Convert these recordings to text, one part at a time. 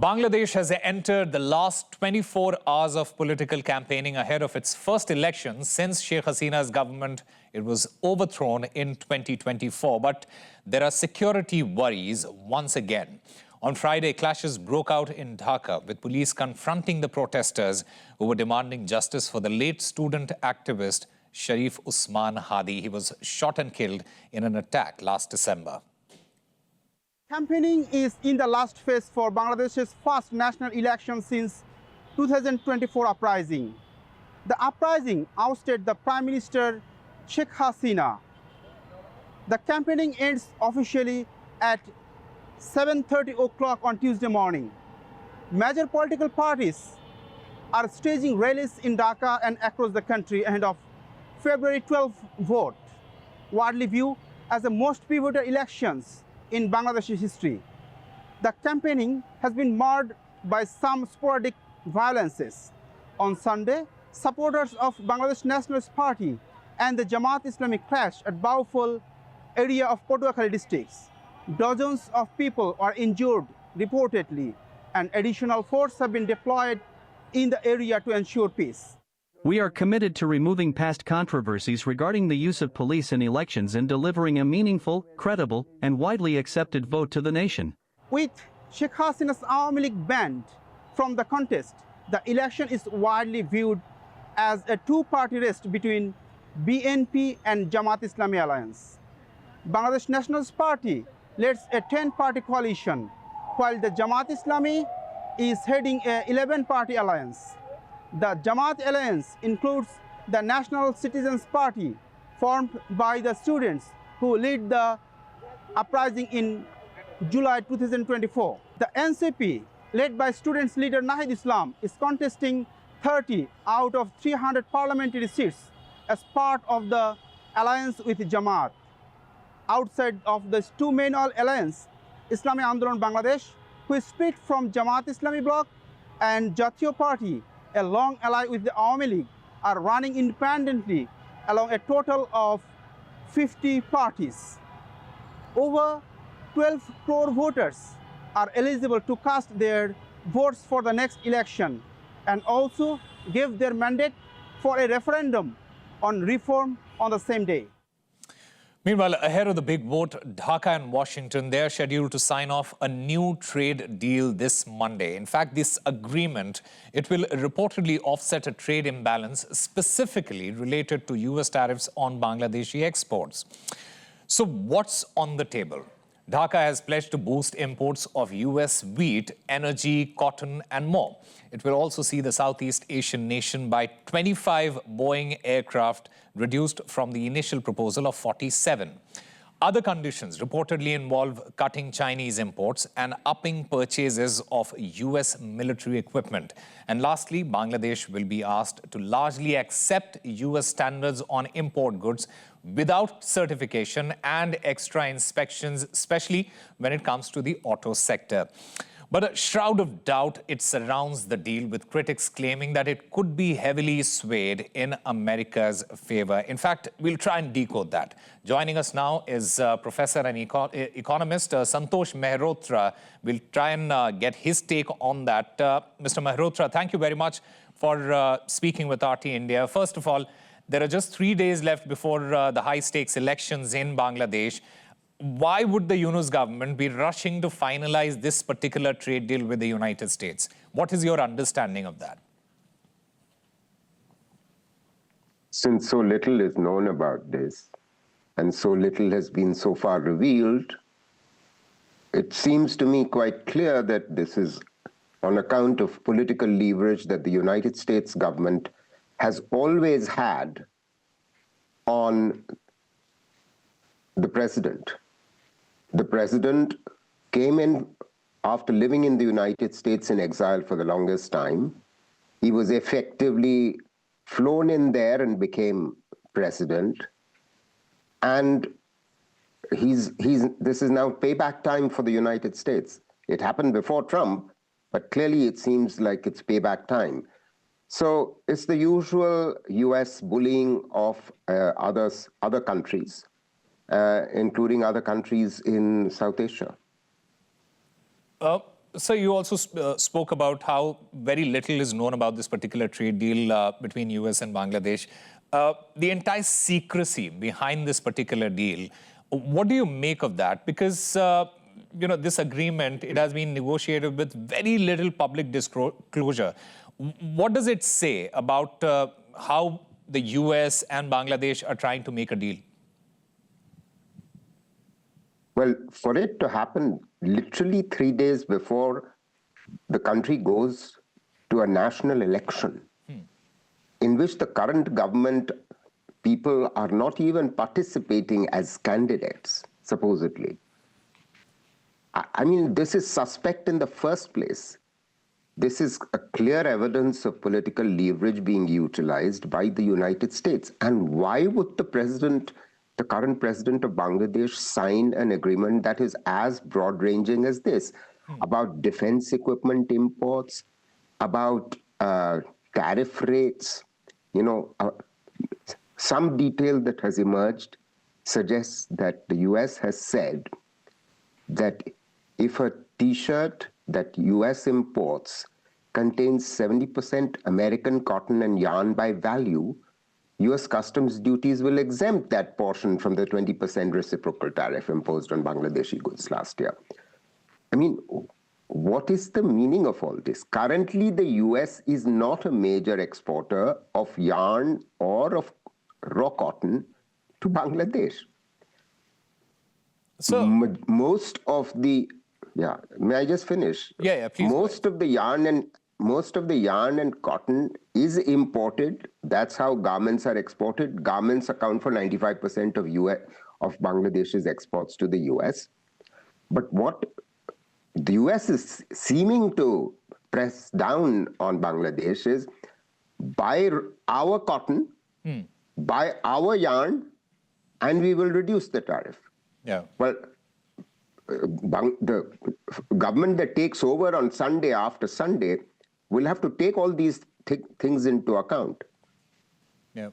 Bangladesh has entered the last 24 hours of political campaigning ahead of its first election since Sheikh Hasina's government was overthrown in 2024. But there are security worries once again. On Friday, clashes broke out in Dhaka, with police confronting the protesters who were demanding justice for the late student activist Sharif Usman Hadi. He was shot and killed in an attack last December. Campaigning is in the last phase for Bangladesh's first national election since 2024 uprising. The uprising ousted the Prime Minister Sheikh Hasina. The campaigning ends officially at 7:30 o'clock on Tuesday morning. Major political parties are staging rallies in Dhaka and across the country ahead of February 12th vote, widely viewed as the most pivotal elections in Bangladeshi history. The campaigning has been marred by some sporadic violences. On Sunday, supporters of Bangladesh Nationalist Party and the Jamaat Islami clashed at Bauful area of Patuakhali districts. Dozens of people are injured reportedly, and additional forces have been deployed in the area to ensure peace. We are committed to removing past controversies regarding the use of police in elections and delivering a meaningful, credible, and widely accepted vote to the nation. With Sheikh Hasina's Awami League banned from the contest, the election is widely viewed as a two-party race between BNP and Jamaat Islami alliance. Bangladesh Nationalist Party leads a 10-party coalition, while the Jamaat Islami is heading a 11-party alliance. The Jamaat alliance includes the National Citizens Party, formed by the students who led the uprising in July 2024. The NCP, led by students leader Nahid Islam, is contesting 30 out of 300 parliamentary seats as part of the alliance with Jamaat. Outside of the two main alliance, Islami Andolan Bangladesh, who is split from Jamaat Islami bloc, and Jatiyo Party, a long ally with the Awami League, are running independently along a total of 50 parties. Over 12 crore voters are eligible to cast their votes for the next election and also give their mandate for a referendum on reform on the same day. Meanwhile, ahead of the big vote, Dhaka and Washington, they are scheduled to sign off a new trade deal this Monday. In fact, this agreement, it will reportedly offset a trade imbalance specifically related to US tariffs on Bangladeshi exports. So what's on the table? Dhaka has pledged to boost imports of US wheat, energy, cotton, and more. It will also see the Southeast Asian nation buy 25 Boeing aircraft, reduced from the initial proposal of 47. Other conditions reportedly involve cutting Chinese imports and upping purchases of US military equipment. And lastly, Bangladesh will be asked to largely accept US standards on import goods without certification and extra inspections, especially when it comes to the auto sector. But a shroud of doubt, it surrounds the deal, with critics claiming that it could be heavily swayed in America's favor. In fact, we'll try and decode that. Joining us now is Professor and economist Santosh Mehrotra. We'll try and get his take on that. Mr. Mehrotra, thank you very much for speaking with RT India. First of all, there are just 3 days left before the high-stakes elections in Bangladesh. Why would the Yunus government be rushing to finalize this particular trade deal with the United States? What is your understanding of that? Since so little is known about this, and so little has been so far revealed, it seems to me quite clear that this is on account of political leverage that the United States government has always had on the president. The president came in after living in the United States in exile for the longest time. He was effectively flown in there and became president. And this is now payback time for the United States. It happened before Trump, but clearly it seems like it's payback time. So it's the usual US bullying of other countries, including other countries in South Asia. So you also spoke about how very little is known about this particular trade deal between US and Bangladesh. The entire secrecy behind this particular deal, what do you make of that? Because this agreement, it has been negotiated with very little public disclosure. What does it say about how the US and Bangladesh are trying to make a deal? Well, for it to happen literally 3 days before the country goes to a national election, in which the current government people are not even participating as candidates, supposedly. I mean, this is suspect in the first place. This is a clear evidence of political leverage being utilized by the United States. And why would the current president of Bangladesh, sign an agreement that is as broad-ranging as this, about defense equipment imports, about tariff rates? Some detail that has emerged suggests that the US has said that if a T-shirt that US imports contains 70% American cotton and yarn by value, US customs duties will exempt that portion from the 20% reciprocal tariff imposed on Bangladeshi goods last year. I mean, what is the meaning of all this? Currently, the US is not a major exporter of yarn or of raw cotton to Bangladesh. So most of the, may I just finish? Yeah, please. Most of the yarn and cotton is imported. That's how garments are exported. Garments account for 95% of Bangladesh's exports to the US. But what the US is seeming to press down on Bangladesh is buy our cotton, buy our yarn, and we will reduce the tariff. Yeah. Well, the government that takes over on Sunday after Sunday will have to take all these things into account. Yeah.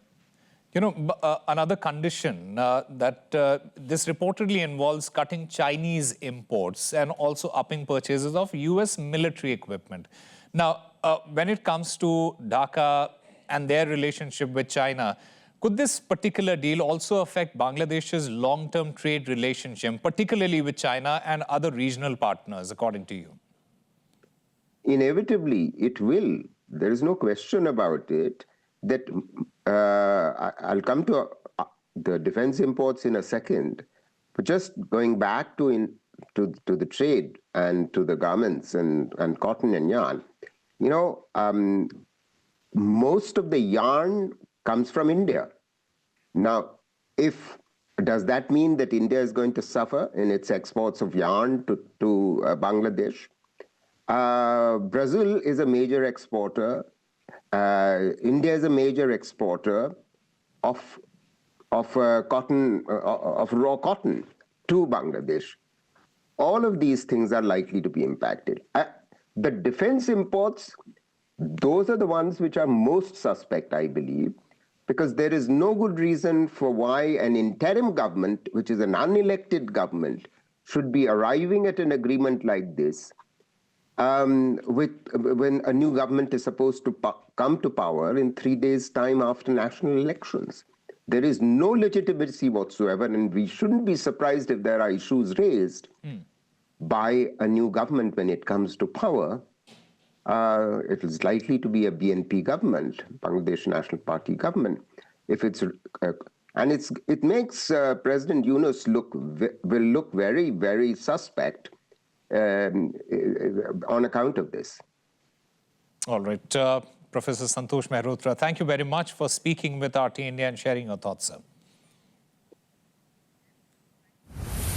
Another condition that this reportedly involves cutting Chinese imports and also upping purchases of US military equipment. Now, when it comes to Dhaka and their relationship with China, could this particular deal also affect Bangladesh's long-term trade relationship, particularly with China and other regional partners, according to you? Inevitably, it will. There is no question about it. That I'll come to the defense imports in a second, but just going back to the trade and to the garments and cotton and yarn, most of the yarn comes from India. Now, does that mean that India is going to suffer in its exports of yarn to Bangladesh? Brazil is a major exporter. India is a major exporter of cotton, of raw cotton to Bangladesh. All of these things are likely to be impacted. The defense imports, those are the ones which are most suspect, I believe, because there is no good reason for why an interim government, which is an unelected government, should be arriving at an agreement like this when a new government is supposed to come to power in 3 days' time after national elections. There is no legitimacy whatsoever, and we shouldn't be surprised if there are issues raised by a new government when it comes to power. It is likely to be a BNP government, Bangladesh National Party government. If it's it makes President Yunus will look very, very suspect on account of this. All right. Professor Santosh Mehrotra, thank you very much for speaking with RT India and sharing your thoughts, sir.